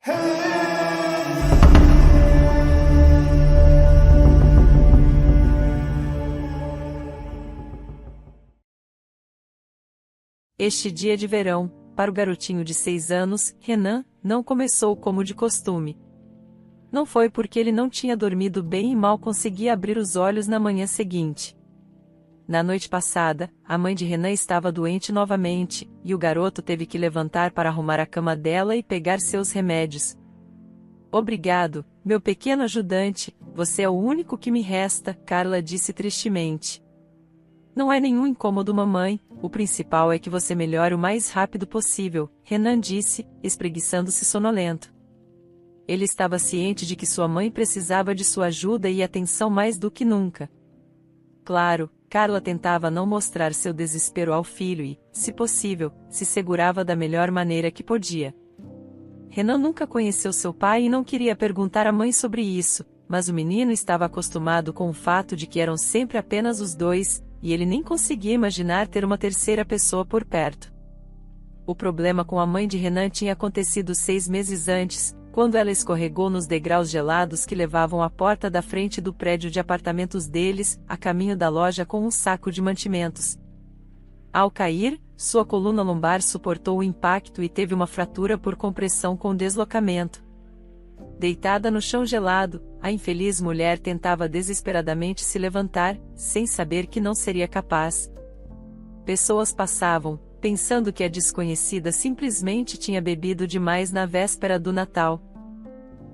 Este dia de verão, para o garotinho de 6 anos, Renan, não começou como de costume. Não foi porque ele não tinha dormido bem e mal conseguia abrir os olhos na manhã seguinte. Na noite passada, a mãe de Renan estava doente novamente, e o garoto teve que levantar para arrumar a cama dela e pegar seus remédios. Obrigado, meu pequeno ajudante, você é o único que me resta, Carla disse tristemente. Não é nenhum incômodo, mamãe, o principal é que você melhore o mais rápido possível, Renan disse, espreguiçando-se sonolento. Ele estava ciente de que sua mãe precisava de sua ajuda e atenção mais do que nunca. Claro, Carla tentava não mostrar seu desespero ao filho e, se possível, se segurava da melhor maneira que podia. Renan nunca conheceu seu pai e não queria perguntar à mãe sobre isso, mas o menino estava acostumado com o fato de que eram sempre apenas os dois, e ele nem conseguia imaginar ter uma terceira pessoa por perto. O problema com a mãe de Renan tinha acontecido 6 meses antes, quando ela escorregou nos degraus gelados que levavam à porta da frente do prédio de apartamentos deles, a caminho da loja com um saco de mantimentos. Ao cair, sua coluna lombar suportou o impacto e teve uma fratura por compressão com deslocamento. Deitada no chão gelado, a infeliz mulher tentava desesperadamente se levantar, sem saber que não seria capaz. Pessoas passavam, pensando que a desconhecida simplesmente tinha bebido demais na véspera do Natal.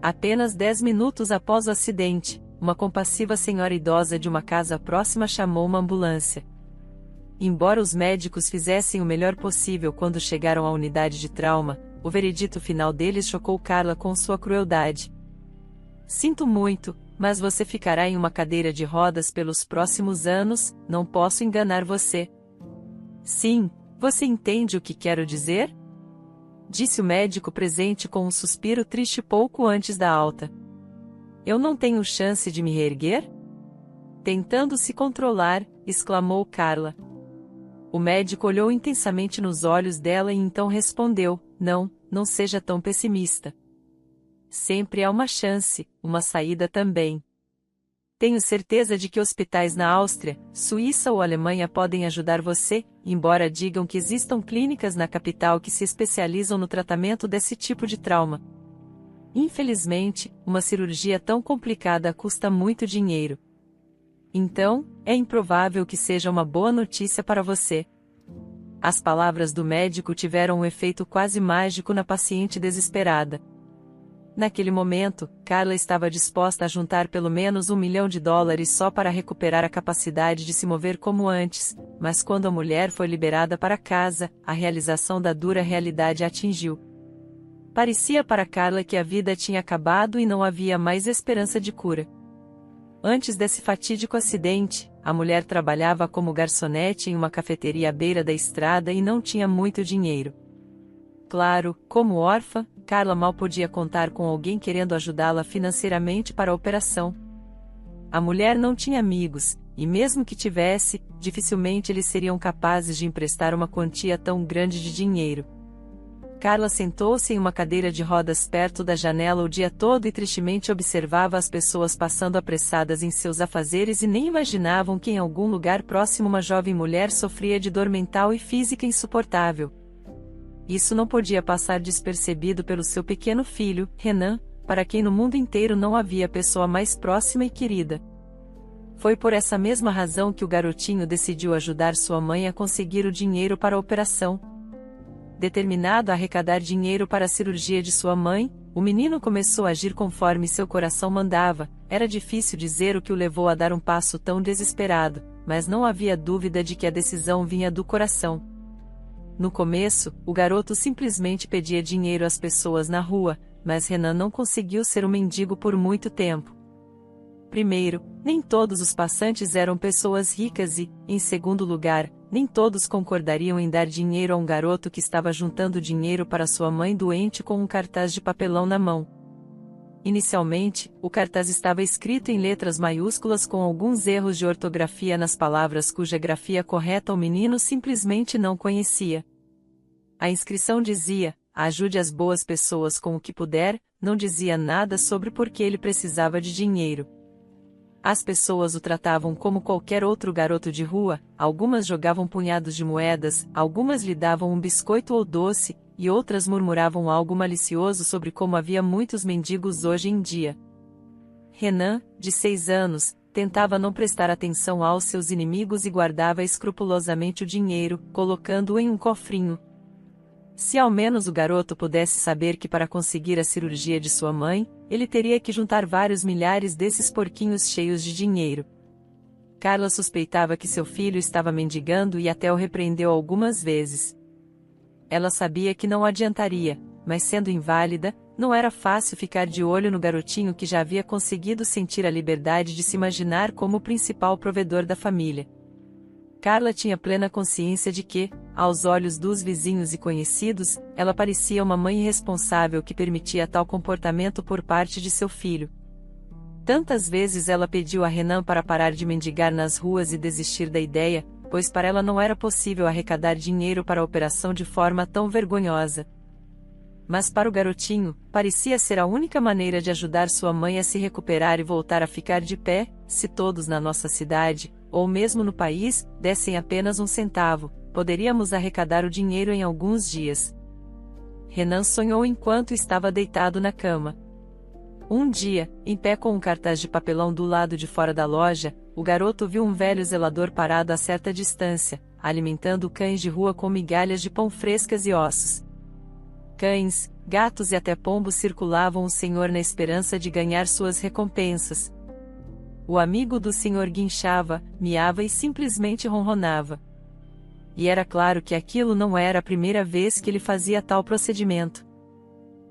Apenas 10 minutos após o acidente, uma compassiva senhora idosa de uma casa próxima chamou uma ambulância. Embora os médicos fizessem o melhor possível quando chegaram à unidade de trauma, o veredito final deles chocou Carla com sua crueldade. Sinto muito, mas você ficará em uma cadeira de rodas pelos próximos anos, não posso enganar você. Sim, você entende o que quero dizer? Disse o médico presente com um suspiro triste pouco antes da alta. Eu não tenho chance de me reerguer? Tentando se controlar, exclamou Carla. O médico olhou intensamente nos olhos dela e então respondeu, não seja tão pessimista. Sempre há uma chance, uma saída também. Tenho certeza de que hospitais na Áustria, Suíça ou Alemanha podem ajudar você, embora digam que existam clínicas na capital que se especializam no tratamento desse tipo de trauma. Infelizmente, uma cirurgia tão complicada custa muito dinheiro. Então, é improvável que seja uma boa notícia para você. As palavras do médico tiveram um efeito quase mágico na paciente desesperada. Naquele momento, Carla estava disposta a juntar pelo menos $1 milhão só para recuperar a capacidade de se mover como antes, mas quando a mulher foi liberada para casa, a realização da dura realidade a atingiu. Parecia para Carla que a vida tinha acabado e não havia mais esperança de cura. Antes desse fatídico acidente, a mulher trabalhava como garçonete em uma cafeteria à beira da estrada e não tinha muito dinheiro. Claro, como órfã, Carla mal podia contar com alguém querendo ajudá-la financeiramente para a operação. A mulher não tinha amigos, e mesmo que tivesse, dificilmente eles seriam capazes de emprestar uma quantia tão grande de dinheiro. Carla sentou-se em uma cadeira de rodas perto da janela o dia todo e tristemente observava as pessoas passando apressadas em seus afazeres e nem imaginavam que em algum lugar próximo uma jovem mulher sofria de dor mental e física insuportável. Isso não podia passar despercebido pelo seu pequeno filho, Renan, para quem no mundo inteiro não havia pessoa mais próxima e querida. Foi por essa mesma razão que o garotinho decidiu ajudar sua mãe a conseguir o dinheiro para a operação. Determinado a arrecadar dinheiro para a cirurgia de sua mãe, o menino começou a agir conforme seu coração mandava. Era difícil dizer o que o levou a dar um passo tão desesperado, mas não havia dúvida de que a decisão vinha do coração. No começo, o garoto simplesmente pedia dinheiro às pessoas na rua, mas Renan não conseguiu ser um mendigo por muito tempo. Primeiro, nem todos os passantes eram pessoas ricas e, em segundo lugar, nem todos concordariam em dar dinheiro a um garoto que estava juntando dinheiro para sua mãe doente com um cartaz de papelão na mão. Inicialmente, o cartaz estava escrito em letras maiúsculas com alguns erros de ortografia nas palavras cuja grafia correta o menino simplesmente não conhecia. A inscrição dizia: ajude as boas pessoas com o que puder, não dizia nada sobre por que ele precisava de dinheiro. As pessoas o tratavam como qualquer outro garoto de rua, algumas jogavam punhados de moedas, algumas lhe davam um biscoito ou doce, e outras murmuravam algo malicioso sobre como havia muitos mendigos hoje em dia. Renan, de 6 anos, tentava não prestar atenção aos seus inimigos e guardava escrupulosamente o dinheiro, colocando-o em um cofrinho. Se ao menos o garoto pudesse saber que para conseguir a cirurgia de sua mãe, ele teria que juntar vários milhares desses porquinhos cheios de dinheiro. Carla suspeitava que seu filho estava mendigando e até o repreendeu algumas vezes. Ela sabia que não adiantaria, mas sendo inválida, não era fácil ficar de olho no garotinho que já havia conseguido sentir a liberdade de se imaginar como o principal provedor da família. Carla tinha plena consciência de que, aos olhos dos vizinhos e conhecidos, ela parecia uma mãe irresponsável que permitia tal comportamento por parte de seu filho. Tantas vezes ela pediu a Renan para parar de mendigar nas ruas e desistir da ideia, pois para ela não era possível arrecadar dinheiro para a operação de forma tão vergonhosa. Mas para o garotinho, parecia ser a única maneira de ajudar sua mãe a se recuperar e voltar a ficar de pé. Se todos na nossa cidade, ou mesmo no país, dessem apenas 1 centavo, poderíamos arrecadar o dinheiro em alguns dias. Renan sonhou enquanto estava deitado na cama. Um dia, em pé com um cartaz de papelão do lado de fora da loja, o garoto viu um velho zelador parado a certa distância, alimentando cães de rua com migalhas de pão frescas e ossos. Cães, gatos e até pombos circulavam o senhor na esperança de ganhar suas recompensas. O amigo do senhor guinchava, miava e simplesmente ronronava. E era claro que aquilo não era a primeira vez que ele fazia tal procedimento.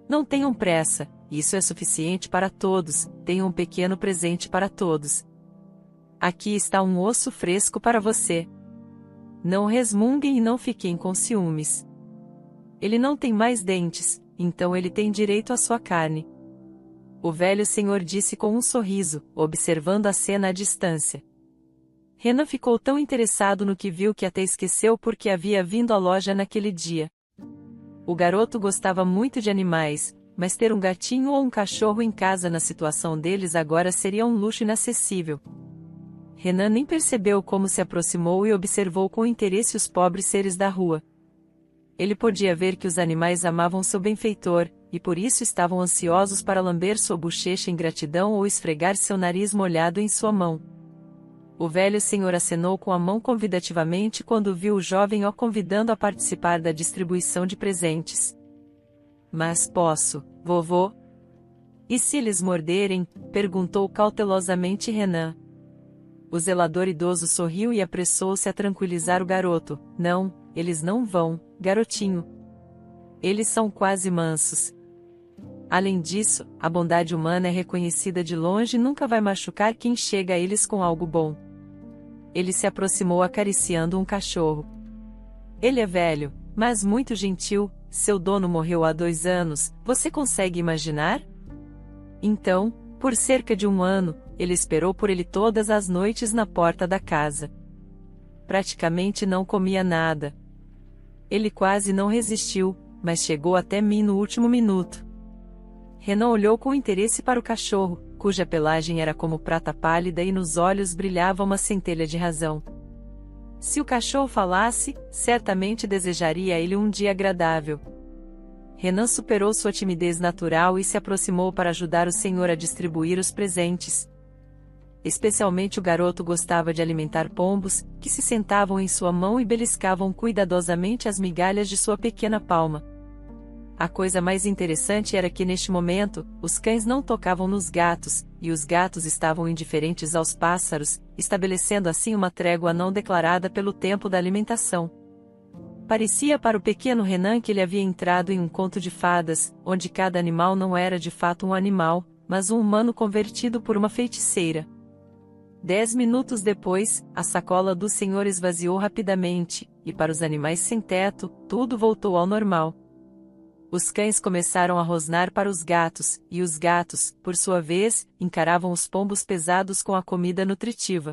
Não tenham pressa, isso é suficiente para todos, tenham um pequeno presente para todos. Aqui está um osso fresco para você. Não resmunguem e não fiquem com ciúmes. Ele não tem mais dentes, então ele tem direito à sua carne. O velho senhor disse com um sorriso, observando a cena à distância. Renan ficou tão interessado no que viu que até esqueceu por que havia vindo à loja naquele dia. O garoto gostava muito de animais, mas ter um gatinho ou um cachorro em casa na situação deles agora seria um luxo inacessível. Renan nem percebeu como se aproximou e observou com interesse os pobres seres da rua. Ele podia ver que os animais amavam seu benfeitor, e por isso estavam ansiosos para lamber sua bochecha em gratidão ou esfregar seu nariz molhado em sua mão. O velho senhor acenou com a mão convidativamente quando viu o jovem o convidando a participar da distribuição de presentes. Mas posso, vovô? E se eles morderem? Perguntou cautelosamente Renan. O zelador idoso sorriu e apressou-se a tranquilizar o garoto. Não, eles não vão, garotinho. Eles são quase mansos. Além disso, a bondade humana é reconhecida de longe e nunca vai machucar quem chega a eles com algo bom. Ele se aproximou acariciando um cachorro. Ele é velho, mas muito gentil, seu dono morreu há 2 anos, você consegue imaginar? Então, por cerca de 1 ano, ele esperou por ele todas as noites na porta da casa. Praticamente não comia nada. Ele quase não resistiu, mas chegou até mim no último minuto. Renan olhou com interesse para o cachorro, cuja pelagem era como prata pálida e nos olhos brilhava uma centelha de razão. Se o cachorro falasse, certamente desejaria a ele um dia agradável. Renan superou sua timidez natural e se aproximou para ajudar o senhor a distribuir os presentes. Especialmente o garoto gostava de alimentar pombos, que se sentavam em sua mão e beliscavam cuidadosamente as migalhas de sua pequena palma. A coisa mais interessante era que neste momento, os cães não tocavam nos gatos, e os gatos estavam indiferentes aos pássaros, estabelecendo assim uma trégua não declarada pelo tempo da alimentação. Parecia para o pequeno Renan que ele havia entrado em um conto de fadas, onde cada animal não era de fato um animal, mas um humano convertido por uma feiticeira. 10 minutos depois, a sacola do senhor esvaziou rapidamente, e para os animais sem teto, tudo voltou ao normal. Os cães começaram a rosnar para os gatos, e os gatos, por sua vez, encaravam os pombos pesados com a comida nutritiva.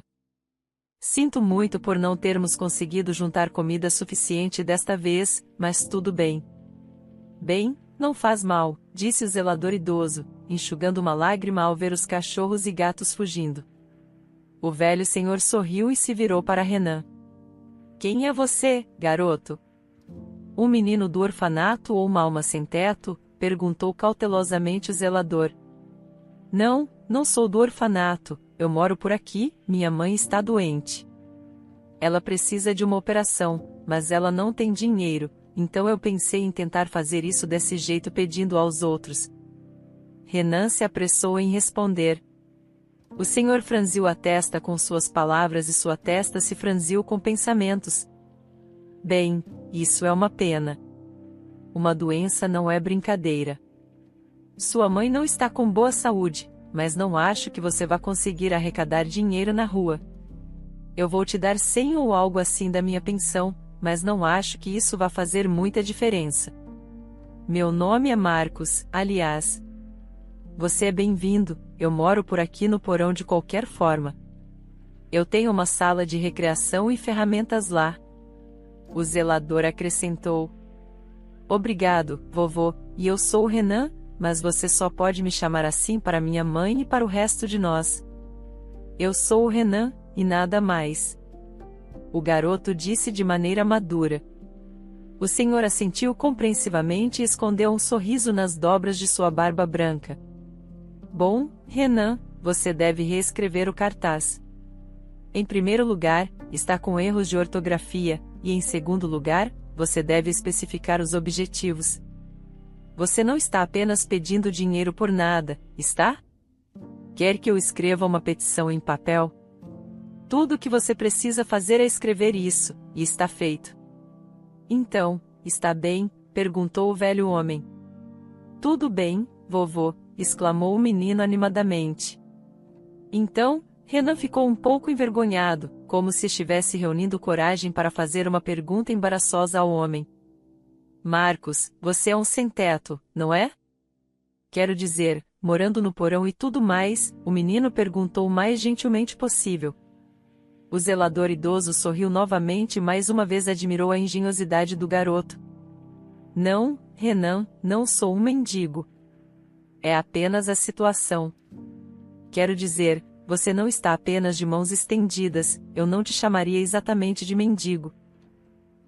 Sinto muito por não termos conseguido juntar comida suficiente desta vez, mas tudo bem. Bem, não faz mal, disse o zelador idoso, enxugando uma lágrima ao ver os cachorros e gatos fugindo. O velho senhor sorriu e se virou para Renan. Quem é você, garoto? Um menino do orfanato ou uma alma sem teto? Perguntou cautelosamente o zelador. Não, não sou do orfanato, eu moro por aqui, minha mãe está doente. Ela precisa de uma operação, mas ela não tem dinheiro, então eu pensei em tentar fazer isso desse jeito pedindo aos outros. Renan se apressou em responder. O senhor franziu a testa com suas palavras e sua testa se franziu com pensamentos. Bem, isso é uma pena. Uma doença não é brincadeira. Sua mãe não está com boa saúde, mas não acho que você vá conseguir arrecadar dinheiro na rua. Eu vou te dar 100 ou algo assim da minha pensão, mas não acho que isso vá fazer muita diferença. Meu nome é Marcos, aliás. Você é bem-vindo, eu moro por aqui no porão de qualquer forma. Eu tenho uma sala de recreação e ferramentas lá. O zelador acrescentou. Obrigado, vovô, e eu sou o Renan, mas você só pode me chamar assim para minha mãe e para o resto de nós. Eu sou o Renan, e nada mais. O garoto disse de maneira madura. O senhor assentiu compreensivamente e escondeu um sorriso nas dobras de sua barba branca. Bom, Renan, você deve reescrever o cartaz. Em primeiro lugar, está com erros de ortografia, e em segundo lugar, você deve especificar os objetivos. Você não está apenas pedindo dinheiro por nada, está? Quer que eu escreva uma petição em papel? Tudo o que você precisa fazer é escrever isso, e está feito. Então, está bem? Perguntou o velho homem. Tudo bem, vovô, exclamou o menino animadamente. Então, Renan ficou um pouco envergonhado, como se estivesse reunindo coragem para fazer uma pergunta embaraçosa ao homem. Marcos, você é um sem-teto, não é? Quero dizer, morando no porão e tudo mais, o menino perguntou o mais gentilmente possível. O zelador idoso sorriu novamente e mais uma vez admirou a engenhosidade do garoto. Não, Renan, não sou um mendigo. É apenas a situação. Quero dizer, você não está apenas de mãos estendidas, eu não te chamaria exatamente de mendigo.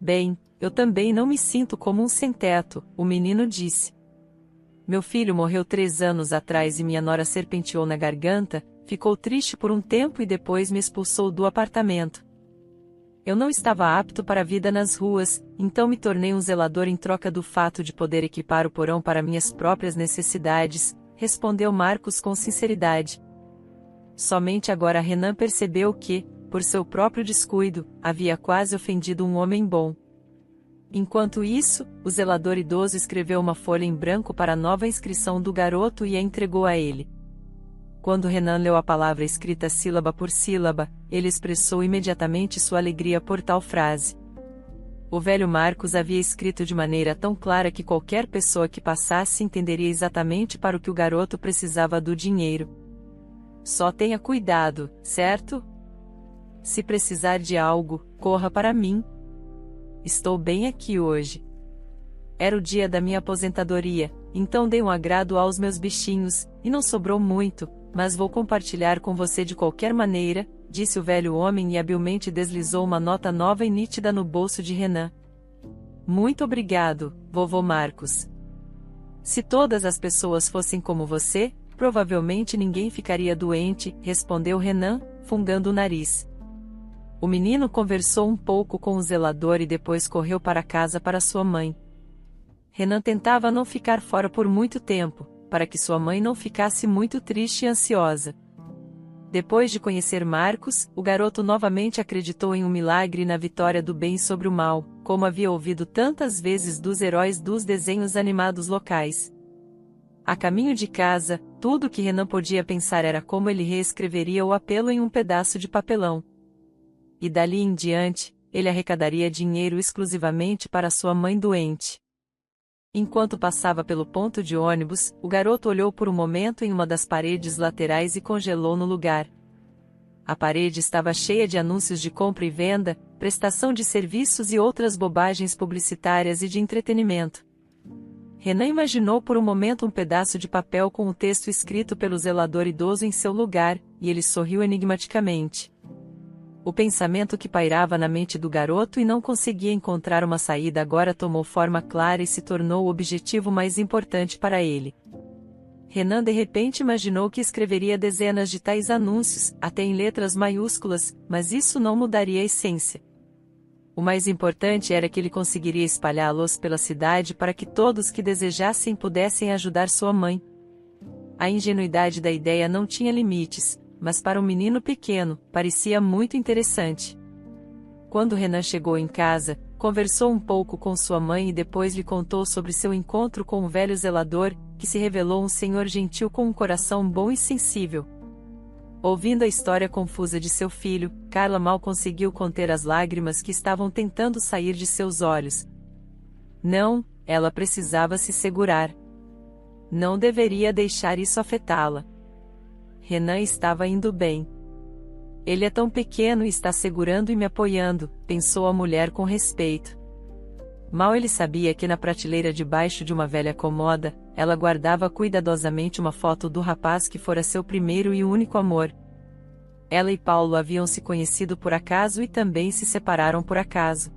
Bem, eu também não me sinto como um sem-teto, o menino disse. Meu filho morreu 3 anos atrás e minha nora serpenteou na garganta, ficou triste por um tempo e depois me expulsou do apartamento. Eu não estava apto para a vida nas ruas, então me tornei um zelador em troca do fato de poder equipar o porão para minhas próprias necessidades, respondeu Marcos com sinceridade. Somente agora Renan percebeu que, por seu próprio descuido, havia quase ofendido um homem bom. Enquanto isso, o zelador idoso escreveu uma folha em branco para a nova inscrição do garoto e a entregou a ele. Quando Renan leu a palavra escrita sílaba por sílaba, ele expressou imediatamente sua alegria por tal frase. O velho Marcos havia escrito de maneira tão clara que qualquer pessoa que passasse entenderia exatamente para o que o garoto precisava do dinheiro. Só tenha cuidado, certo? Se precisar de algo, corra para mim. Estou bem aqui hoje. Era o dia da minha aposentadoria, então dei um agrado aos meus bichinhos, e não sobrou muito, mas vou compartilhar com você de qualquer maneira, disse o velho homem e habilmente deslizou uma nota nova e nítida no bolso de Renan. Muito obrigado, vovô Marcos. Se todas as pessoas fossem como você, provavelmente ninguém ficaria doente, respondeu Renan, fungando o nariz. O menino conversou um pouco com o zelador e depois correu para casa para sua mãe. Renan tentava não ficar fora por muito tempo, para que sua mãe não ficasse muito triste e ansiosa. Depois de conhecer Marcos, o garoto novamente acreditou em um milagre e na vitória do bem sobre o mal, como havia ouvido tantas vezes dos heróis dos desenhos animados locais. A caminho de casa, tudo o que Renan podia pensar era como ele reescreveria o apelo em um pedaço de papelão. E dali em diante, ele arrecadaria dinheiro exclusivamente para sua mãe doente. Enquanto passava pelo ponto de ônibus, o garoto olhou por um momento em uma das paredes laterais e congelou no lugar. A parede estava cheia de anúncios de compra e venda, prestação de serviços e outras bobagens publicitárias e de entretenimento. Renan imaginou por um momento um pedaço de papel com o texto escrito pelo zelador idoso em seu lugar, e ele sorriu enigmaticamente. O pensamento que pairava na mente do garoto e não conseguia encontrar uma saída agora tomou forma clara e se tornou o objetivo mais importante para ele. Renan de repente imaginou que escreveria dezenas de tais anúncios, até em letras maiúsculas, mas isso não mudaria a essência. O mais importante era que ele conseguiria espalhá-los pela cidade para que todos que desejassem pudessem ajudar sua mãe. A ingenuidade da ideia não tinha limites, mas para um menino pequeno, parecia muito interessante. Quando Renan chegou em casa, conversou um pouco com sua mãe e depois lhe contou sobre seu encontro com o velho zelador, que se revelou um senhor gentil com um coração bom e sensível. Ouvindo a história confusa de seu filho, Carla mal conseguiu conter as lágrimas que estavam tentando sair de seus olhos. Não, ela precisava se segurar. Não deveria deixar isso afetá-la. Renan estava indo bem. Ele é tão pequeno e está segurando e me apoiando, pensou a mulher com respeito. Mal ele sabia que na prateleira debaixo de uma velha cômoda, ela guardava cuidadosamente uma foto do rapaz que fora seu primeiro e único amor. Ela e Paulo haviam se conhecido por acaso e também se separaram por acaso.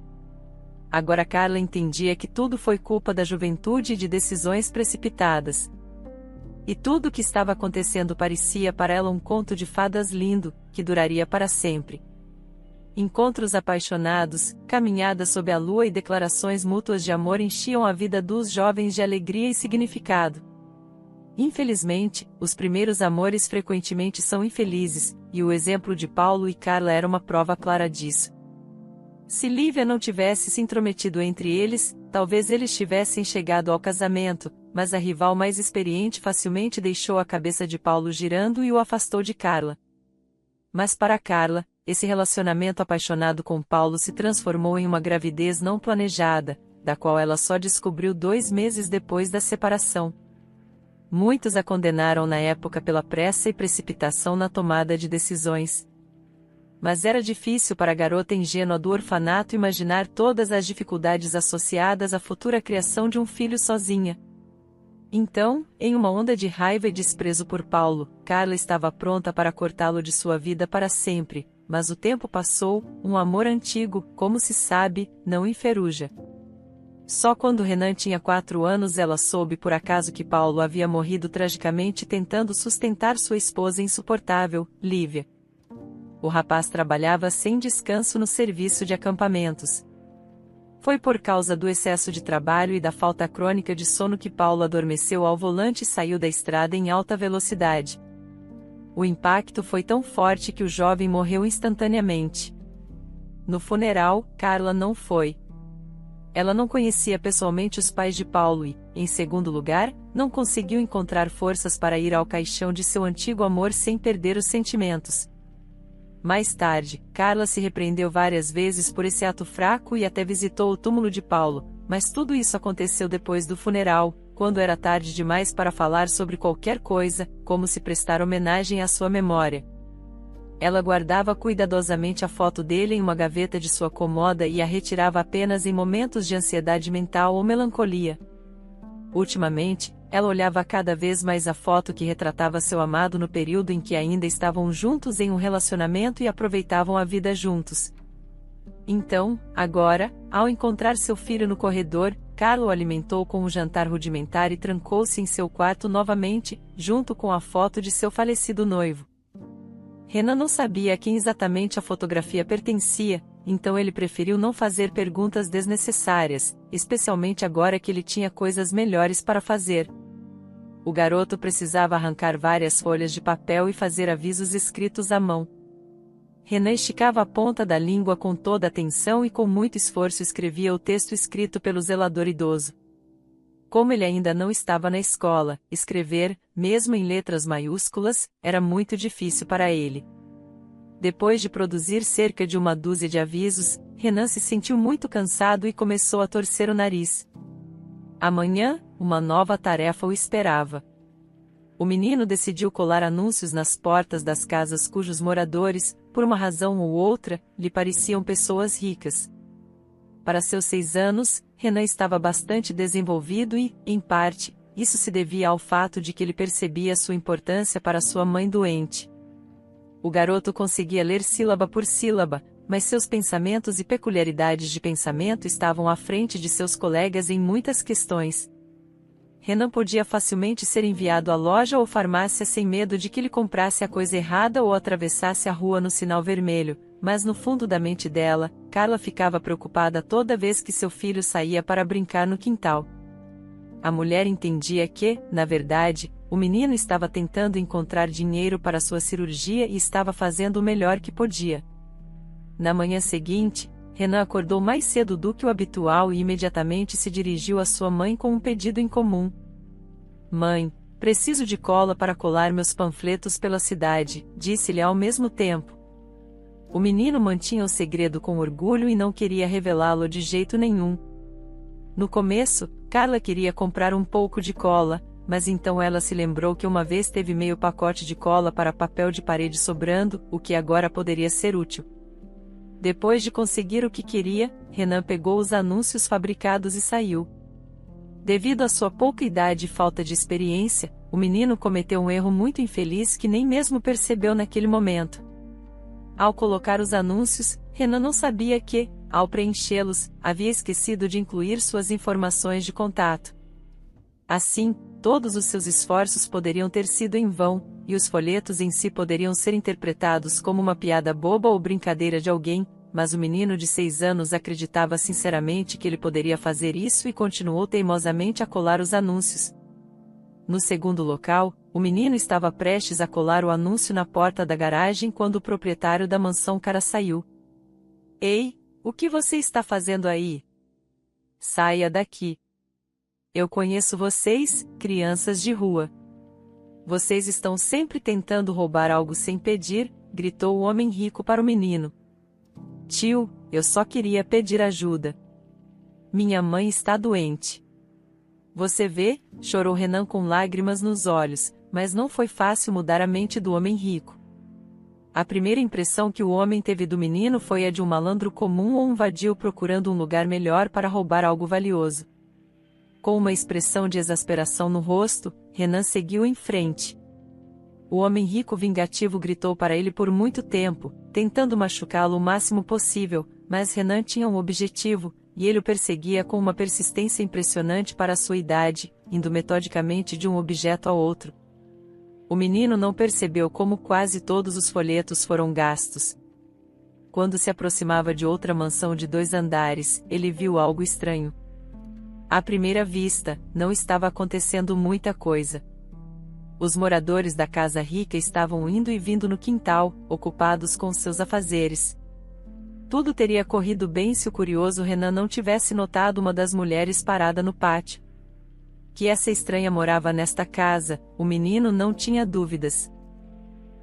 Agora Carla entendia que tudo foi culpa da juventude e de decisões precipitadas. E tudo o que estava acontecendo parecia para ela um conto de fadas lindo, que duraria para sempre. Encontros apaixonados, caminhadas sob a lua e declarações mútuas de amor enchiam a vida dos jovens de alegria e significado. Infelizmente, os primeiros amores frequentemente são infelizes, e o exemplo de Paulo e Carla era uma prova clara disso. Se Lívia não tivesse se intrometido entre eles, talvez eles tivessem chegado ao casamento, mas a rival mais experiente facilmente deixou a cabeça de Paulo girando e o afastou de Carla. Mas para Carla, esse relacionamento apaixonado com Paulo se transformou em uma gravidez não planejada, da qual ela só descobriu 2 meses depois da separação. Muitos a condenaram na época pela pressa e precipitação na tomada de decisões. Mas era difícil para a garota ingênua do orfanato imaginar todas as dificuldades associadas à futura criação de um filho sozinha. Então, em uma onda de raiva e desprezo por Paulo, Carla estava pronta para cortá-lo de sua vida para sempre, mas o tempo passou, um amor antigo, como se sabe, não enferruja. Só quando Renan tinha 4 anos ela soube por acaso que Paulo havia morrido tragicamente tentando sustentar sua esposa insuportável, Lívia. O rapaz trabalhava sem descanso no serviço de acampamentos. Foi por causa do excesso de trabalho e da falta crônica de sono que Paulo adormeceu ao volante e saiu da estrada em alta velocidade. O impacto foi tão forte que o jovem morreu instantaneamente. No funeral, Carla não foi. Ela não conhecia pessoalmente os pais de Paulo e, em segundo lugar, não conseguiu encontrar forças para ir ao caixão de seu antigo amor sem perder os sentimentos. Mais tarde, Carla se repreendeu várias vezes por esse ato fraco e até visitou o túmulo de Paulo, mas tudo isso aconteceu depois do funeral, quando era tarde demais para falar sobre qualquer coisa, como se prestar homenagem à sua memória. Ela guardava cuidadosamente a foto dele em uma gaveta de sua cômoda e a retirava apenas em momentos de ansiedade mental ou melancolia. Ultimamente, ela olhava cada vez mais a foto que retratava seu amado no período em que ainda estavam juntos em um relacionamento e aproveitavam a vida juntos. Então, agora, ao encontrar seu filho no corredor, Carla o alimentou com um jantar rudimentar e trancou-se em seu quarto novamente, junto com a foto de seu falecido noivo. Renan não sabia a quem exatamente a fotografia pertencia, então ele preferiu não fazer perguntas desnecessárias, especialmente agora que ele tinha coisas melhores para fazer. O garoto precisava arrancar várias folhas de papel e fazer avisos escritos à mão. Renan esticava a ponta da língua com toda atenção e com muito esforço escrevia o texto escrito pelo zelador idoso. Como ele ainda não estava na escola, escrever, mesmo em letras maiúsculas, era muito difícil para ele. Depois de produzir cerca de 1 dúzia de avisos, Renan se sentiu muito cansado e começou a torcer o nariz. Amanhã, uma nova tarefa o esperava. O menino decidiu colar anúncios nas portas das casas cujos moradores, por uma razão ou outra, lhe pareciam pessoas ricas. Para seus 6 anos, Renan estava bastante desenvolvido e, em parte, isso se devia ao fato de que ele percebia sua importância para sua mãe doente. O garoto conseguia ler sílaba por sílaba, mas seus pensamentos e peculiaridades de pensamento estavam à frente de seus colegas em muitas questões. Renan podia facilmente ser enviado à loja ou farmácia sem medo de que ele comprasse a coisa errada ou atravessasse a rua no sinal vermelho, mas no fundo da mente dela, Carla ficava preocupada toda vez que seu filho saía para brincar no quintal. A mulher entendia que, na verdade, o menino estava tentando encontrar dinheiro para sua cirurgia e estava fazendo o melhor que podia. Na manhã seguinte, Renan acordou mais cedo do que o habitual e imediatamente se dirigiu à sua mãe com um pedido em comum. "Mãe, preciso de cola para colar meus panfletos pela cidade", disse-lhe ao mesmo tempo. O menino mantinha o segredo com orgulho e não queria revelá-lo de jeito nenhum. No começo, Carla queria comprar um pouco de cola, mas então ela se lembrou que uma vez teve meio pacote de cola para papel de parede sobrando, o que agora poderia ser útil. Depois de conseguir o que queria, Renan pegou os anúncios fabricados e saiu. Devido à sua pouca idade e falta de experiência, o menino cometeu um erro muito infeliz que nem mesmo percebeu naquele momento. Ao colocar os anúncios, Renan não sabia que, ao preenchê-los, havia esquecido de incluir suas informações de contato. Assim, todos os seus esforços poderiam ter sido em vão, e os folhetos em si poderiam ser interpretados como uma piada boba ou brincadeira de alguém, mas o menino de 6 anos acreditava sinceramente que ele poderia fazer isso e continuou teimosamente a colar os anúncios. No segundo local, o menino estava prestes a colar o anúncio na porta da garagem quando o proprietário da mansão cara saiu. "Ei, o que você está fazendo aí? Saia daqui. Eu conheço vocês, crianças de rua. Vocês estão sempre tentando roubar algo sem pedir", gritou o homem rico para o menino. "Tio, eu só queria pedir ajuda. Minha mãe está doente." "Você vê?", chorou Renan com lágrimas nos olhos, mas não foi fácil mudar a mente do homem rico. A primeira impressão que o homem teve do menino foi a de um malandro comum ou um vadio procurando um lugar melhor para roubar algo valioso. Com uma expressão de exasperação no rosto, Renan seguiu em frente. O homem rico vingativo gritou para ele por muito tempo, tentando machucá-lo o máximo possível, mas Renan tinha um objetivo, e ele o perseguia com uma persistência impressionante para a sua idade, indo metodicamente de um objeto ao outro. O menino não percebeu como quase todos os folhetos foram gastos. Quando se aproximava de outra mansão de 2 andares, ele viu algo estranho. À primeira vista, não estava acontecendo muita coisa. Os moradores da casa rica estavam indo e vindo no quintal, ocupados com seus afazeres. Tudo teria corrido bem se o curioso Renan não tivesse notado uma das mulheres parada no pátio. Que essa estranha morava nesta casa, o menino não tinha dúvidas.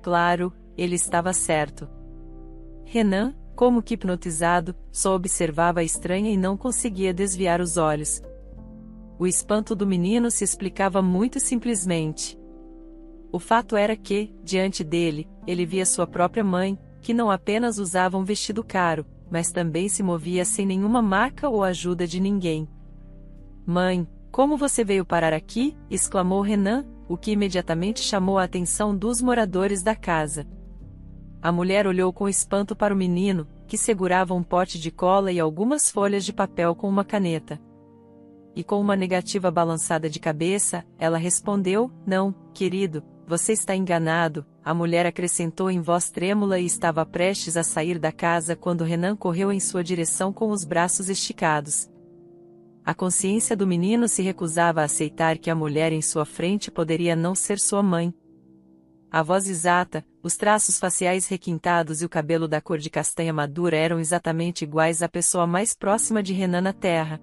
Claro, ele estava certo. Renan, como que hipnotizado, só observava a estranha e não conseguia desviar os olhos. O espanto do menino se explicava muito simplesmente. O fato era que, diante dele, ele via sua própria mãe, que não apenas usava um vestido caro, mas também se movia sem nenhuma marca ou ajuda de ninguém. "Mãe, como você veio parar aqui?", exclamou Renan, o que imediatamente chamou a atenção dos moradores da casa. A mulher olhou com espanto para o menino, que segurava um pote de cola e algumas folhas de papel com uma caneta. E com uma negativa balançada de cabeça, ela respondeu: "Não, querido, você está enganado", a mulher acrescentou em voz trêmula e estava prestes a sair da casa quando Renan correu em sua direção com os braços esticados. A consciência do menino se recusava a aceitar que a mulher em sua frente poderia não ser sua mãe. A voz exata, os traços faciais requintados e o cabelo da cor de castanha madura eram exatamente iguais à pessoa mais próxima de Renan na Terra.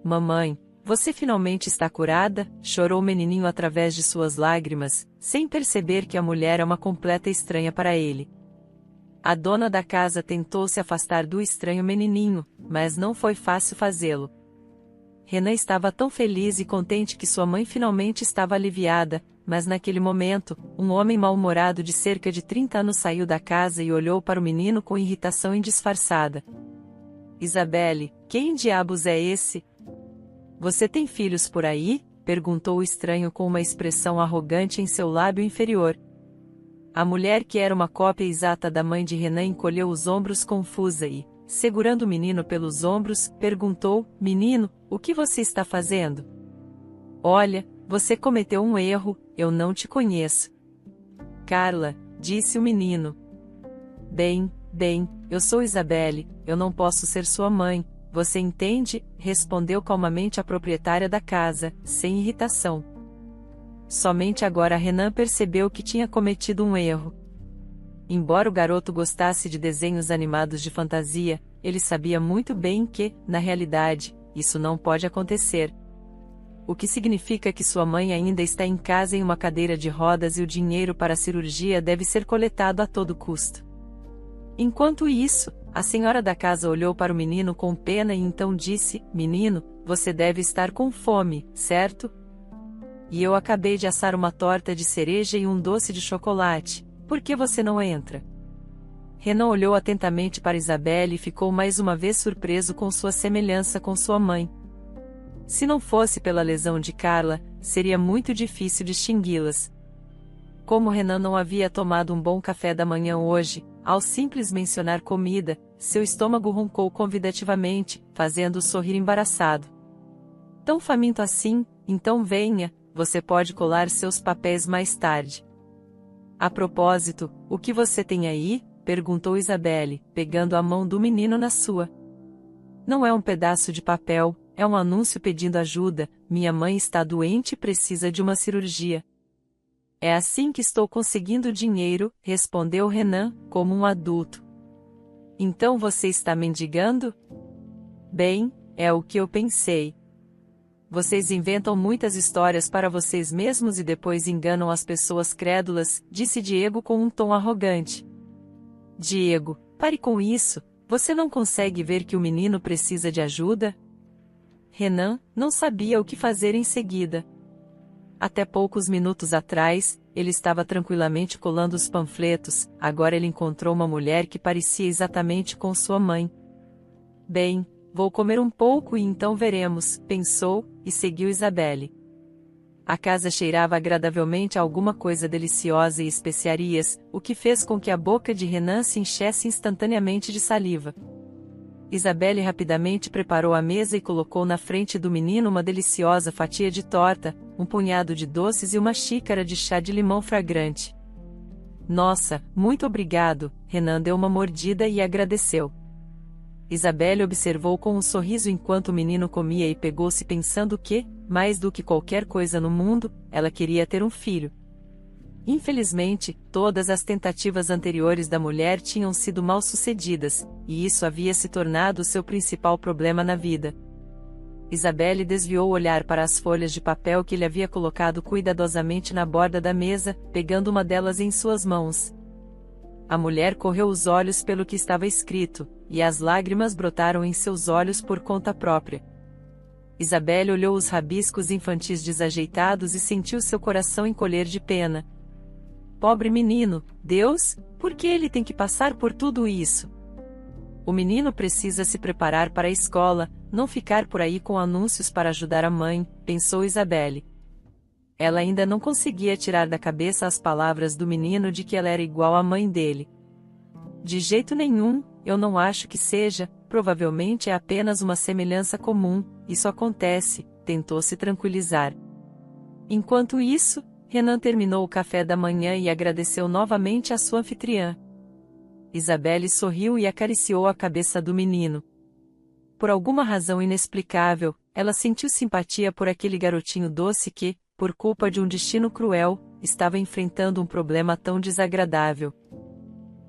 "Mamãe, você finalmente está curada?", chorou o menininho através de suas lágrimas, sem perceber que a mulher era uma completa estranha para ele. A dona da casa tentou se afastar do estranho menininho, mas não foi fácil fazê-lo. Renan estava tão feliz e contente que sua mãe finalmente estava aliviada, mas naquele momento, um homem mal-humorado de cerca de 30 anos saiu da casa e olhou para o menino com irritação indisfarçada. Isabelle, quem diabos é esse? Você tem filhos por aí? Perguntou o estranho com uma expressão arrogante em seu lábio inferior. A mulher, que era uma cópia exata da mãe de Renan, encolheu os ombros confusa e, segurando o menino pelos ombros, perguntou: Menino, o que você está fazendo? Olha, você cometeu um erro, eu não te conheço. Carla, disse o menino. Bem, eu sou Isabelle, eu não posso ser sua mãe, você entende? Respondeu calmamente a proprietária da casa, sem irritação. Somente agora Renan percebeu que tinha cometido um erro. Embora o garoto gostasse de desenhos animados de fantasia, ele sabia muito bem que, na realidade, isso não pode acontecer. O que significa que sua mãe ainda está em casa em uma cadeira de rodas e o dinheiro para a cirurgia deve ser coletado a todo custo. Enquanto isso, a senhora da casa olhou para o menino com pena e então disse: Menino, você deve estar com fome, certo? E eu acabei de assar uma torta de cereja e um doce de chocolate, por que você não entra? Renan olhou atentamente para Isabelle e ficou mais uma vez surpreso com sua semelhança com sua mãe. Se não fosse pela lesão de Carla, seria muito difícil distingui-las. Como Renan não havia tomado um bom café da manhã hoje, ao simples mencionar comida, seu estômago roncou convidativamente, fazendo-o sorrir embaraçado. Tão faminto assim, então venha, você pode colar seus papéis mais tarde. A propósito, o que você tem aí? Perguntou Isabelle, pegando a mão do menino na sua. Não é um pedaço de papel, é um anúncio pedindo ajuda, minha mãe está doente e precisa de uma cirurgia. É assim que estou conseguindo dinheiro, respondeu Renan, como um adulto. Então você está mendigando? Bem, é o que eu pensei. Vocês inventam muitas histórias para vocês mesmos e depois enganam as pessoas crédulas, disse Diego com um tom arrogante. Diego, pare com isso, você não consegue ver que o menino precisa de ajuda? Renan não sabia o que fazer em seguida. Até poucos minutos atrás, ele estava tranquilamente colando os panfletos, agora ele encontrou uma mulher que parecia exatamente com sua mãe. Bem, vou comer um pouco e então veremos, pensou, e seguiu Isabelle. A casa cheirava agradavelmente a alguma coisa deliciosa e especiarias, o que fez com que a boca de Renan se enchesse instantaneamente de saliva. Isabelle rapidamente preparou a mesa e colocou na frente do menino uma deliciosa fatia de torta, um punhado de doces e uma xícara de chá de limão fragrante. Nossa, muito obrigado, Renan deu uma mordida e agradeceu. Isabelle observou com um sorriso enquanto o menino comia e pegou-se pensando que, mais do que qualquer coisa no mundo, ela queria ter um filho. Infelizmente, todas as tentativas anteriores da mulher tinham sido mal-sucedidas, e isso havia se tornado seu principal problema na vida. Isabelle desviou o olhar para as folhas de papel que ele havia colocado cuidadosamente na borda da mesa, pegando uma delas em suas mãos. A mulher correu os olhos pelo que estava escrito, e as lágrimas brotaram em seus olhos por conta própria. Isabelle olhou os rabiscos infantis desajeitados e sentiu seu coração encolher de pena. Pobre menino, Deus, por que ele tem que passar por tudo isso? O menino precisa se preparar para a escola, não ficar por aí com anúncios para ajudar a mãe, pensou Isabelle. Ela ainda não conseguia tirar da cabeça as palavras do menino de que ela era igual à mãe dele. De jeito nenhum, eu não acho que seja, provavelmente é apenas uma semelhança comum, isso acontece, tentou se tranquilizar. Enquanto isso, Renan terminou o café da manhã e agradeceu novamente à sua anfitriã. Isabelle sorriu e acariciou a cabeça do menino. Por alguma razão inexplicável, ela sentiu simpatia por aquele garotinho doce que, por culpa de um destino cruel, estava enfrentando um problema tão desagradável.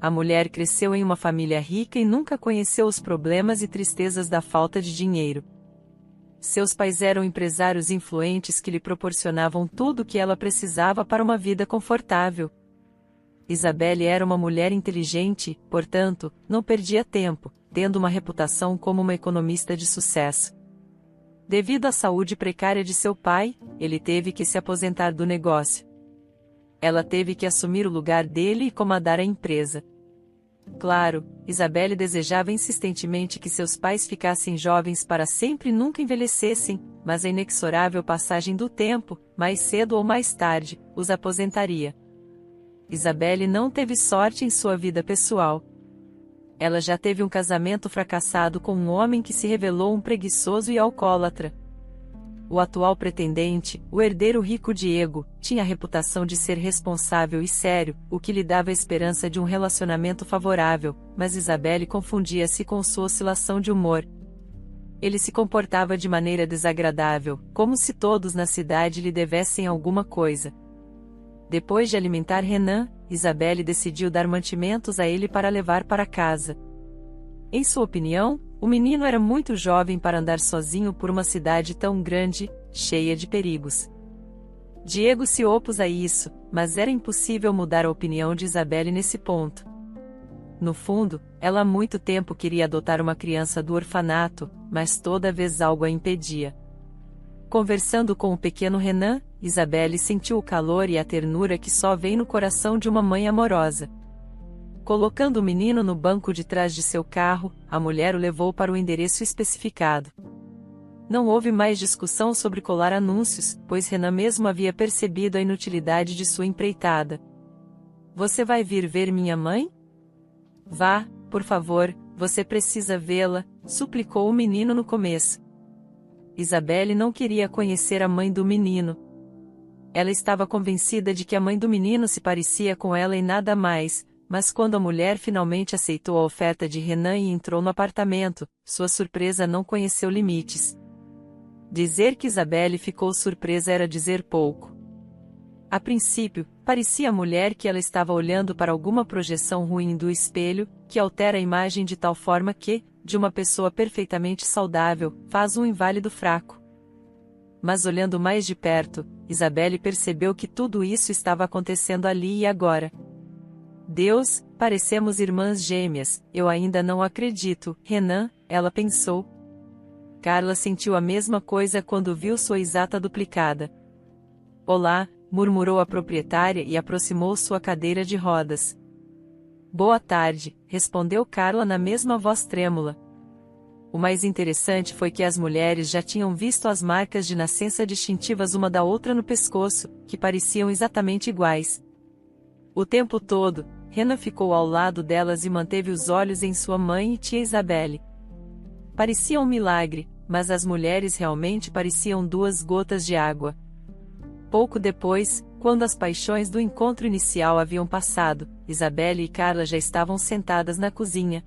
A mulher cresceu em uma família rica e nunca conheceu os problemas e tristezas da falta de dinheiro. Seus pais eram empresários influentes que lhe proporcionavam tudo o que ela precisava para uma vida confortável. Isabelle era uma mulher inteligente, portanto, não perdia tempo, tendo uma reputação como uma economista de sucesso. Devido à saúde precária de seu pai, ele teve que se aposentar do negócio. Ela teve que assumir o lugar dele e comandar a empresa. Claro, Isabelle desejava insistentemente que seus pais ficassem jovens para sempre e nunca envelhecessem, mas a inexorável passagem do tempo, mais cedo ou mais tarde, os aposentaria. Isabelle não teve sorte em sua vida pessoal. Ela já teve um casamento fracassado com um homem que se revelou um preguiçoso e alcoólatra. O atual pretendente, o herdeiro rico Diego, tinha a reputação de ser responsável e sério, o que lhe dava a esperança de um relacionamento favorável, mas Isabelle confundia-se com sua oscilação de humor. Ele se comportava de maneira desagradável, como se todos na cidade lhe devessem alguma coisa. Depois de alimentar Renan, Isabelle decidiu dar mantimentos a ele para levar para casa. Em sua opinião, o menino era muito jovem para andar sozinho por uma cidade tão grande, cheia de perigos. Diego se opôs a isso, mas era impossível mudar a opinião de Isabelle nesse ponto. No fundo, ela há muito tempo queria adotar uma criança do orfanato, mas toda vez algo a impedia. Conversando com o pequeno Renan, Isabelle sentiu o calor e a ternura que só vem no coração de uma mãe amorosa. Colocando o menino no banco de trás de seu carro, a mulher o levou para o endereço especificado. Não houve mais discussão sobre colar anúncios, pois Renan mesmo havia percebido a inutilidade de sua empreitada. "Você vai vir ver minha mãe?" "Vá, por favor, você precisa vê-la", suplicou o menino no começo. Isabelle não queria conhecer a mãe do menino. Ela estava convencida de que a mãe do menino se parecia com ela e nada mais, mas quando a mulher finalmente aceitou a oferta de Renan e entrou no apartamento, sua surpresa não conheceu limites. Dizer que Isabelle ficou surpresa era dizer pouco. A princípio, parecia à mulher que ela estava olhando para alguma projeção ruim do espelho, que altera a imagem de tal forma que, de uma pessoa perfeitamente saudável, faz um inválido fraco. Mas olhando mais de perto, Isabelle percebeu que tudo isso estava acontecendo ali e agora. "Deus, parecemos irmãs gêmeas, eu ainda não acredito, Renan", ela pensou. Carla sentiu a mesma coisa quando viu sua exata duplicada. "Olá", murmurou a proprietária e aproximou sua cadeira de rodas. "Boa tarde", respondeu Carla na mesma voz trêmula. O mais interessante foi que as mulheres já tinham visto as marcas de nascença distintivas uma da outra no pescoço, que pareciam exatamente iguais. O tempo todo, Renan ficou ao lado delas e manteve os olhos em sua mãe e tia Isabelle. Parecia um milagre, mas as mulheres realmente pareciam 2 gotas de água. Pouco depois, quando as paixões do encontro inicial haviam passado, Isabelle e Carla já estavam sentadas na cozinha.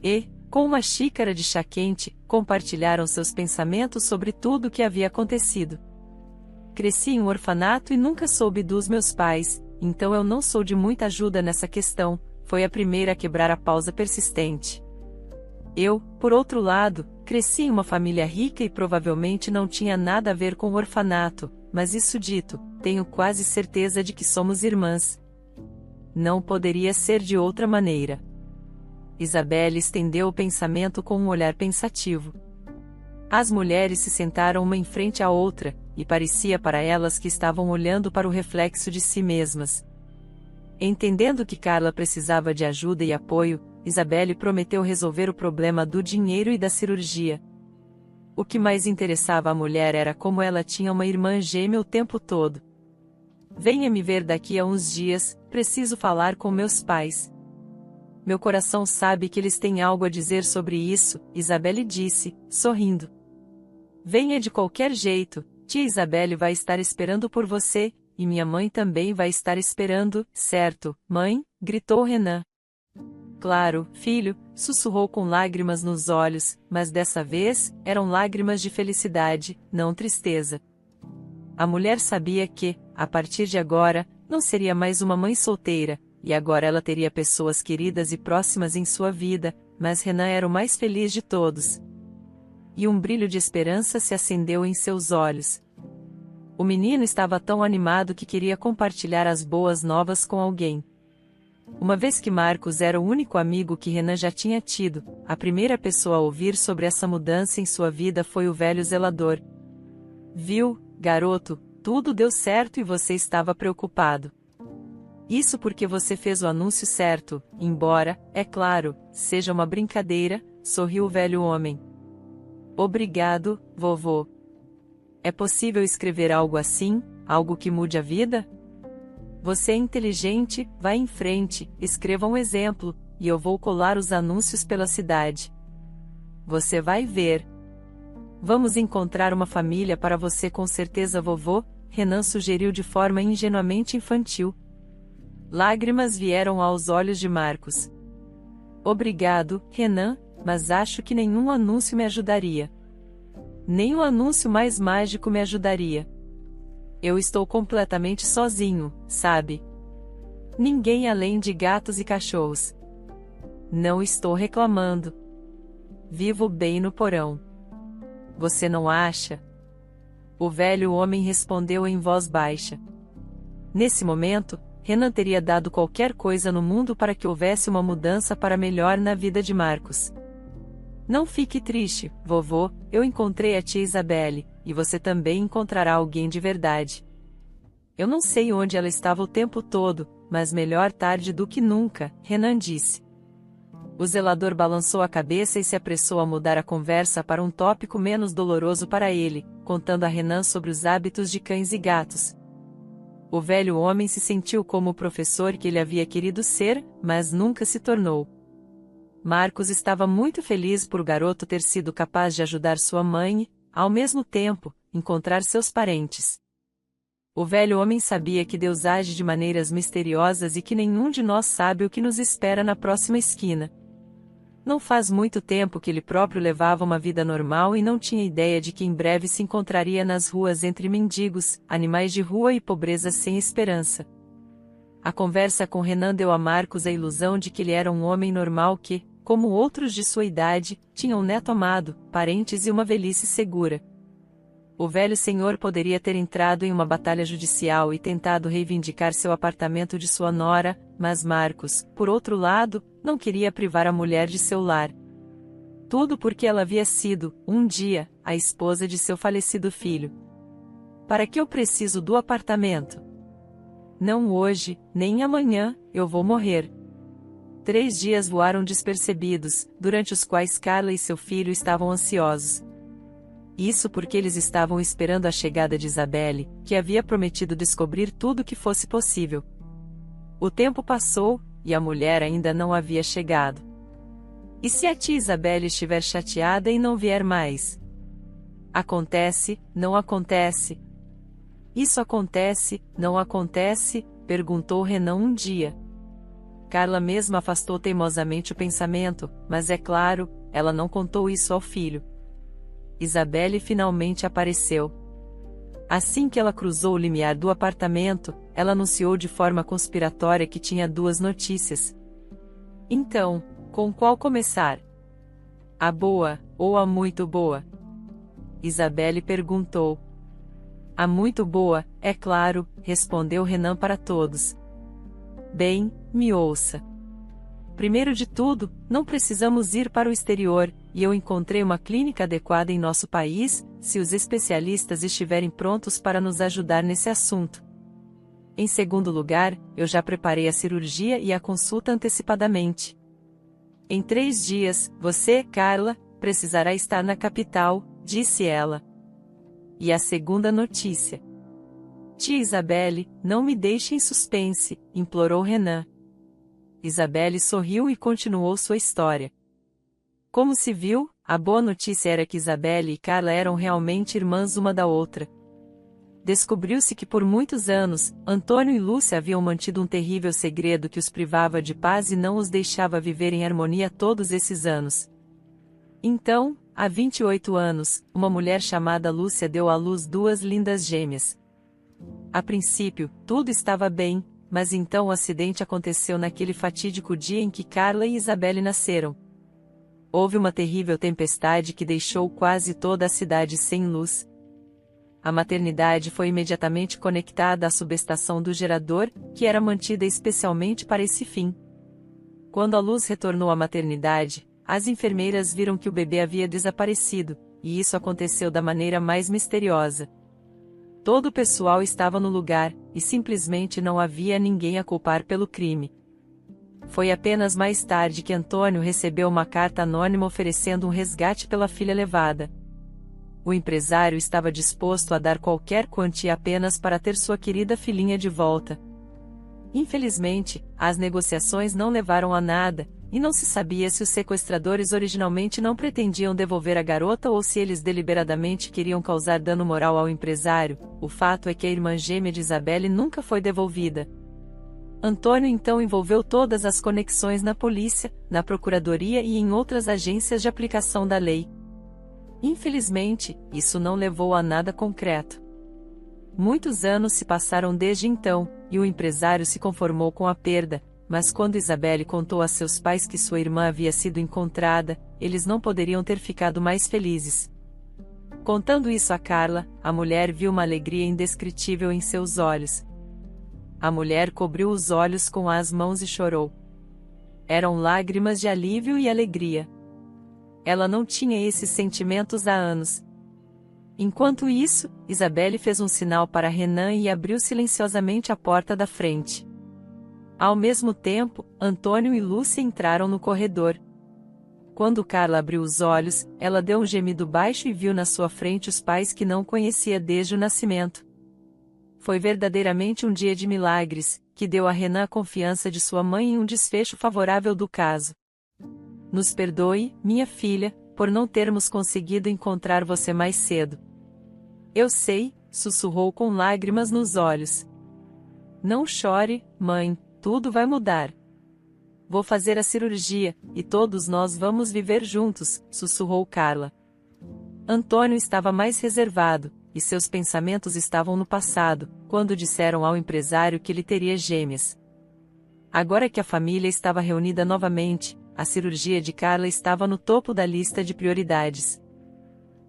E, com uma xícara de chá quente, compartilharam seus pensamentos sobre tudo o que havia acontecido. "Cresci em um orfanato e nunca soube dos meus pais, então eu não sou de muita ajuda nessa questão", foi a primeira a quebrar a pausa persistente. "Eu, por outro lado, cresci em uma família rica e provavelmente não tinha nada a ver com o orfanato, mas isso dito, tenho quase certeza de que somos irmãs. Não poderia ser de outra maneira." Isabelle estendeu o pensamento com um olhar pensativo. As mulheres se sentaram uma em frente à outra, e parecia para elas que estavam olhando para o reflexo de si mesmas. Entendendo que Carla precisava de ajuda e apoio, Isabelle prometeu resolver o problema do dinheiro e da cirurgia. O que mais interessava a mulher era como ela tinha uma irmã gêmea o tempo todo. "Venha me ver daqui a uns dias, preciso falar com meus pais. Meu coração sabe que eles têm algo a dizer sobre isso", Isabelle disse, sorrindo. "Venha de qualquer jeito, tia Isabelle vai estar esperando por você, e minha mãe também vai estar esperando", "Certo, mãe", gritou Renan. "Claro, filho", sussurrou com lágrimas nos olhos, mas dessa vez, eram lágrimas de felicidade, não tristeza. A mulher sabia que, a partir de agora, não seria mais uma mãe solteira, e agora ela teria pessoas queridas e próximas em sua vida, mas Renan era o mais feliz de todos. E um brilho de esperança se acendeu em seus olhos. O menino estava tão animado que queria compartilhar as boas novas com alguém. Uma vez que Marcos era o único amigo que Renan já tinha tido, a primeira pessoa a ouvir sobre essa mudança em sua vida foi o velho zelador. "Viu, garoto, tudo deu certo e você estava preocupado. Isso porque você fez o anúncio certo, embora, é claro, seja uma brincadeira, sorriu o velho homem. Obrigado, vovô. É possível escrever algo assim, algo que mude a vida? Você é inteligente, vá em frente, escreva um exemplo, e eu vou colar os anúncios pela cidade. Você vai ver. Vamos encontrar uma família para você com certeza, vovô, Renan sugeriu de forma ingenuamente infantil. Lágrimas vieram aos olhos de Marcos. Obrigado, Renan, mas acho que nenhum anúncio me ajudaria. Nem o anúncio mais mágico me ajudaria. Eu estou completamente sozinho, sabe? Ninguém além de gatos e cachorros. Não estou reclamando. Vivo bem no porão. Você não acha? O velho homem respondeu em voz baixa. Nesse momento, Renan teria dado qualquer coisa no mundo para que houvesse uma mudança para melhor na vida de Marcos. Não fique triste, vovô, eu encontrei a tia Isabelle, e você também encontrará alguém de verdade. Eu não sei onde ela estava o tempo todo, mas melhor tarde do que nunca, Renan disse. O zelador balançou a cabeça e se apressou a mudar a conversa para um tópico menos doloroso para ele, contando a Renan sobre os hábitos de cães e gatos. O velho homem se sentiu como o professor que ele havia querido ser, mas nunca se tornou. Marcos estava muito feliz por o garoto ter sido capaz de ajudar sua mãe e, ao mesmo tempo, encontrar seus parentes. O velho homem sabia que Deus age de maneiras misteriosas e que nenhum de nós sabe o que nos espera na próxima esquina. Não faz muito tempo que ele próprio levava uma vida normal e não tinha ideia de que em breve se encontraria nas ruas entre mendigos, animais de rua e pobreza sem esperança. A conversa com Renan deu a Marcos a ilusão de que ele era um homem normal que, como outros de sua idade, tinha um neto amado, parentes e uma velhice segura. O velho senhor poderia ter entrado em uma batalha judicial e tentado reivindicar seu apartamento de sua nora, mas Marcos, por outro lado, não queria privar a mulher de seu lar. Tudo porque ela havia sido, um dia, a esposa de seu falecido filho. Para que eu preciso do apartamento? Não hoje, nem amanhã, eu vou morrer. 3 dias voaram despercebidos, durante os quais Carla e seu filho estavam ansiosos. Isso porque eles estavam esperando a chegada de Isabelle, que havia prometido descobrir tudo o que fosse possível. O tempo passou, e a mulher ainda não havia chegado. E se a tia Isabelle estiver chateada e não vier mais? Acontece, não acontece? Isso acontece, não acontece? Perguntou Renan um dia. Carla mesmo afastou teimosamente o pensamento, mas é claro, ela não contou isso ao filho. Isabelle finalmente apareceu. Assim que ela cruzou o limiar do apartamento, ela anunciou de forma conspiratória que tinha 2 notícias. Então, com qual começar? A boa, ou a muito boa? Isabelle perguntou. A muito boa, é claro, respondeu Renan para todos. Bem, me ouça. Primeiro de tudo, não precisamos ir para o exterior, e eu encontrei uma clínica adequada em nosso país, se os especialistas estiverem prontos para nos ajudar nesse assunto. Em segundo lugar, eu já preparei a cirurgia e a consulta antecipadamente. Em 3 dias, você, Carla, precisará estar na capital, disse ela. E a segunda notícia. Tia Isabelle, não me deixe em suspense, implorou Renan. Isabelle sorriu e continuou sua história. Como se viu, a boa notícia era que Isabelle e Carla eram realmente irmãs uma da outra. Descobriu-se que por muitos anos, Antônio e Lúcia haviam mantido um terrível segredo que os privava de paz e não os deixava viver em harmonia todos esses anos. Então, há 28 anos, uma mulher chamada Lúcia deu à luz 2 lindas gêmeas. A princípio, tudo estava bem, mas então o acidente aconteceu naquele fatídico dia em que Carla e Isabelle nasceram. Houve uma terrível tempestade que deixou quase toda a cidade sem luz. A maternidade foi imediatamente conectada à subestação do gerador, que era mantida especialmente para esse fim. Quando a luz retornou à maternidade, as enfermeiras viram que o bebê havia desaparecido, e isso aconteceu da maneira mais misteriosa. Todo o pessoal estava no lugar, e simplesmente não havia ninguém a culpar pelo crime. Foi apenas mais tarde que Antônio recebeu uma carta anônima oferecendo um resgate pela filha levada. O empresário estava disposto a dar qualquer quantia apenas para ter sua querida filhinha de volta. Infelizmente, as negociações não levaram a nada, e não se sabia se os sequestradores originalmente não pretendiam devolver a garota ou se eles deliberadamente queriam causar dano moral ao empresário. O fato é que a irmã gêmea de Isabelle nunca foi devolvida. Antônio então envolveu todas as conexões na polícia, na procuradoria e em outras agências de aplicação da lei. Infelizmente, isso não levou a nada concreto. Muitos anos se passaram desde então, e o empresário se conformou com a perda, mas quando Isabelle contou a seus pais que sua irmã havia sido encontrada, eles não poderiam ter ficado mais felizes. Contando isso a Carla, a mulher viu uma alegria indescritível em seus olhos. A mulher cobriu os olhos com as mãos e chorou. Eram lágrimas de alívio e alegria. Ela não tinha esses sentimentos há anos. Enquanto isso, Isabelle fez um sinal para Renan e abriu silenciosamente a porta da frente. Ao mesmo tempo, Antônio e Lúcia entraram no corredor. Quando Carla abriu os olhos, ela deu um gemido baixo e viu na sua frente os pais que não conhecia desde o nascimento. Foi verdadeiramente um dia de milagres, que deu a Renan a confiança de sua mãe em um desfecho favorável do caso. Nos perdoe, minha filha, por não termos conseguido encontrar você mais cedo. Eu sei, sussurrou com lágrimas nos olhos. Não chore, mãe, tudo vai mudar. Vou fazer a cirurgia, e todos nós vamos viver juntos, sussurrou Carla. Antônio estava mais reservado, e seus pensamentos estavam no passado, quando disseram ao empresário que ele teria gêmeas. Agora que a família estava reunida novamente, a cirurgia de Carla estava no topo da lista de prioridades.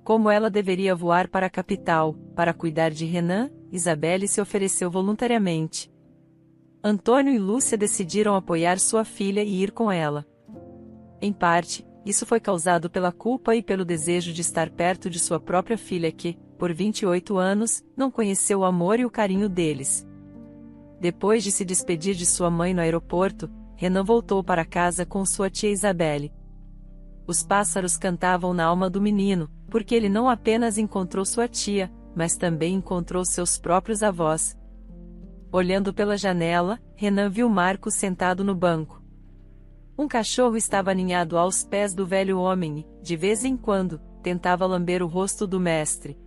Como ela deveria voar para a capital, para cuidar de Renan, Isabelle se ofereceu voluntariamente. Antônio e Lúcia decidiram apoiar sua filha e ir com ela. Em parte, isso foi causado pela culpa e pelo desejo de estar perto de sua própria filha que, por 28 anos, não conheceu o amor e o carinho deles. Depois de se despedir de sua mãe no aeroporto, Renan voltou para casa com sua tia Isabelle. Os pássaros cantavam na alma do menino, porque ele não apenas encontrou sua tia, mas também encontrou seus próprios avós. Olhando pela janela, Renan viu Marcos sentado no banco. Um cachorro estava aninhado aos pés do velho homem e, de vez em quando, tentava lamber o rosto do mestre.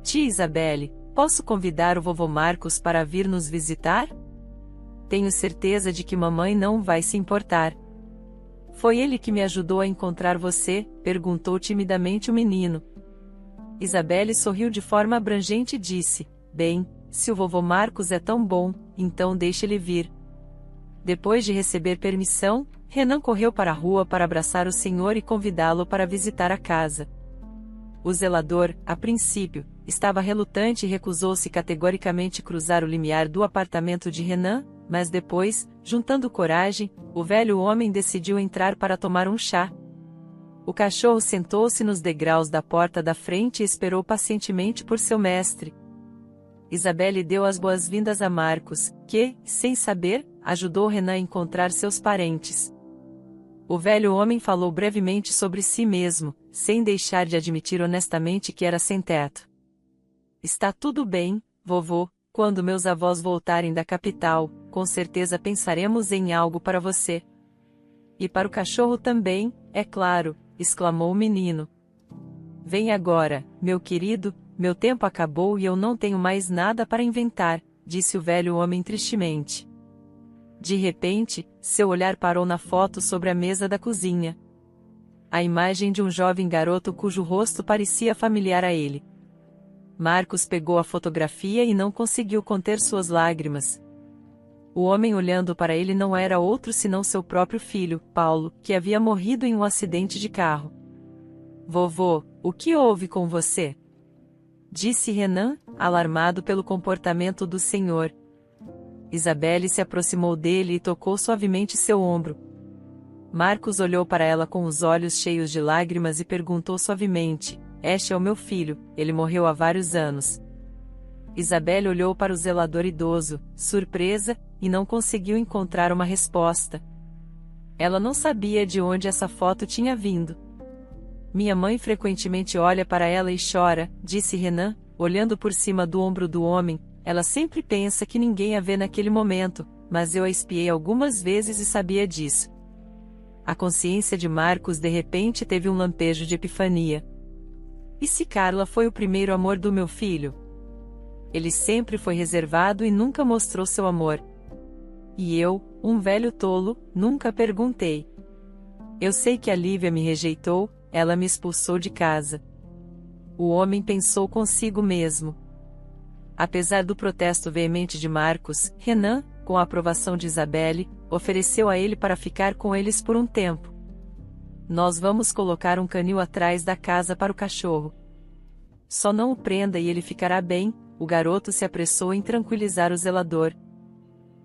Tia Isabelle, posso convidar o vovô Marcos para vir nos visitar? Tenho certeza de que mamãe não vai se importar. Foi ele que me ajudou a encontrar você? Perguntou timidamente o menino. Isabelle sorriu de forma abrangente e disse: bem, se o vovô Marcos é tão bom, então deixe ele vir. Depois de receber permissão, Renan correu para a rua para abraçar o senhor e convidá-lo para visitar a casa. O zelador, a princípio, estava relutante e recusou-se categoricamente cruzar o limiar do apartamento de Renan, mas depois, juntando coragem, o velho homem decidiu entrar para tomar um chá. O cachorro sentou-se nos degraus da porta da frente e esperou pacientemente por seu mestre. Isabelle deu as boas-vindas a Marcos, que, sem saber, ajudou Renan a encontrar seus parentes. O velho homem falou brevemente sobre si mesmo, sem deixar de admitir honestamente que era sem teto. Está tudo bem, vovô, quando meus avós voltarem da capital, com certeza pensaremos em algo para você. E para o cachorro também, é claro, exclamou o menino. Vem agora, meu querido, meu tempo acabou e eu não tenho mais nada para inventar, disse o velho homem tristemente. De repente, seu olhar parou na foto sobre a mesa da cozinha. A imagem de um jovem garoto cujo rosto parecia familiar a ele. Marcos pegou a fotografia e não conseguiu conter suas lágrimas. O homem olhando para ele não era outro senão seu próprio filho, Paulo, que havia morrido em um acidente de carro. Vovô, o que houve com você? Disse Renan, alarmado pelo comportamento do senhor. Isabelle se aproximou dele e tocou suavemente seu ombro. Marcos olhou para ela com os olhos cheios de lágrimas e perguntou suavemente: este é o meu filho, ele morreu há vários anos. Isabelle olhou para o zelador idoso, surpresa, e não conseguiu encontrar uma resposta. Ela não sabia de onde essa foto tinha vindo. Minha mãe frequentemente olha para ela e chora, disse Renan, olhando por cima do ombro do homem. Ela sempre pensa que ninguém a vê naquele momento, mas eu a espiei algumas vezes e sabia disso. A consciência de Marcos de repente teve um lampejo de epifania. E se Carla foi o primeiro amor do meu filho? Ele sempre foi reservado e nunca mostrou seu amor. E eu, um velho tolo, nunca perguntei. Eu sei que a Lívia me rejeitou, ela me expulsou de casa. O homem pensou consigo mesmo. Apesar do protesto veemente de Marcos, Renan, com a aprovação de Isabelle, ofereceu a ele para ficar com eles por um tempo. Nós vamos colocar um canil atrás da casa para o cachorro. Só não o prenda e ele ficará bem, o garoto se apressou em tranquilizar o zelador.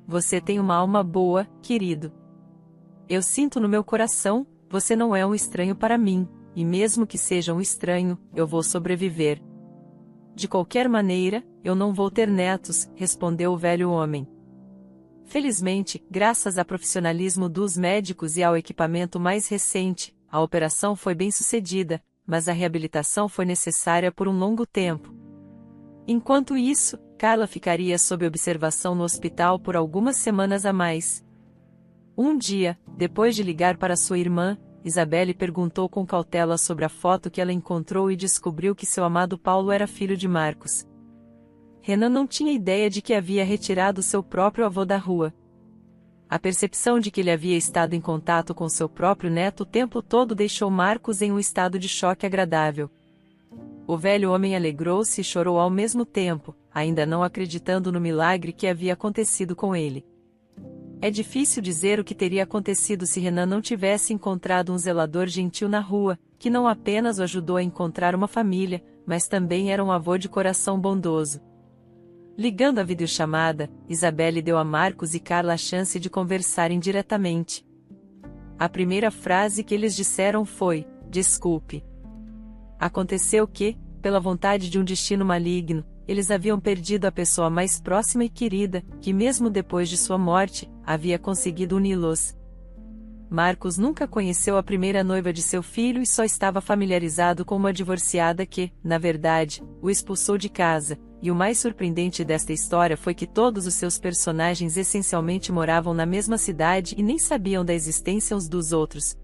Você tem uma alma boa, querido. Eu sinto no meu coração, você não é um estranho para mim, e mesmo que seja um estranho, eu vou sobreviver. De qualquer maneira, eu não vou ter netos, respondeu o velho homem. Felizmente, graças ao profissionalismo dos médicos e ao equipamento mais recente, a operação foi bem sucedida, mas a reabilitação foi necessária por um longo tempo. Enquanto isso, Carla ficaria sob observação no hospital por algumas semanas a mais. Um dia, depois de ligar para sua irmã, Isabelle perguntou com cautela sobre a foto que ela encontrou e descobriu que seu amado Paulo era filho de Marcos. Renan não tinha ideia de que havia retirado seu próprio avô da rua. A percepção de que ele havia estado em contato com seu próprio neto o tempo todo deixou Marcos em um estado de choque agradável. O velho homem alegrou-se e chorou ao mesmo tempo, ainda não acreditando no milagre que havia acontecido com ele. É difícil dizer o que teria acontecido se Renan não tivesse encontrado um zelador gentil na rua, que não apenas o ajudou a encontrar uma família, mas também era um avô de coração bondoso. Ligando a videochamada, Isabelle deu a Marcos e Carla a chance de conversarem diretamente. A primeira frase que eles disseram foi: "Desculpe." Aconteceu que, pela vontade de um destino maligno, eles haviam perdido a pessoa mais próxima e querida, que mesmo depois de sua morte, havia conseguido uni-los. Marcos nunca conheceu a primeira noiva de seu filho e só estava familiarizado com uma divorciada que, na verdade, o expulsou de casa, e o mais surpreendente desta história foi que todos os seus personagens essencialmente moravam na mesma cidade e nem sabiam da existência uns dos outros.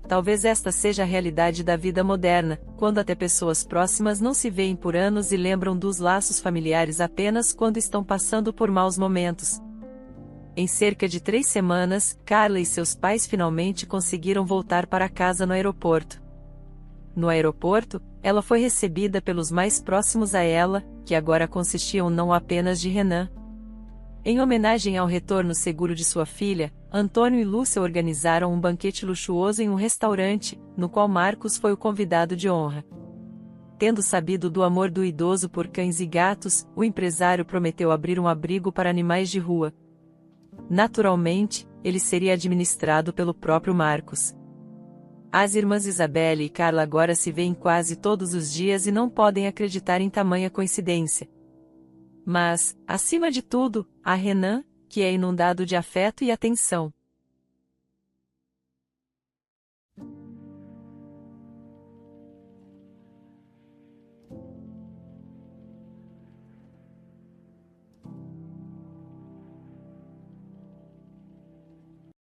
Talvez esta seja a realidade da vida moderna, quando até pessoas próximas não se veem por anos e lembram dos laços familiares apenas quando estão passando por maus momentos. Em cerca de 3 semanas, Carla e seus pais finalmente conseguiram voltar para casa no aeroporto. No aeroporto, ela foi recebida pelos mais próximos a ela, que agora consistiam não apenas de Renan. Em homenagem ao retorno seguro de sua filha, Antônio e Lúcia organizaram um banquete luxuoso em um restaurante, no qual Marcos foi o convidado de honra. Tendo sabido do amor do idoso por cães e gatos, o empresário prometeu abrir um abrigo para animais de rua. Naturalmente, ele seria administrado pelo próprio Marcos. As irmãs Isabelle e Carla agora se veem quase todos os dias e não podem acreditar em tamanha coincidência. Mas, acima de tudo, há Renan, que é inundado de afeto e atenção.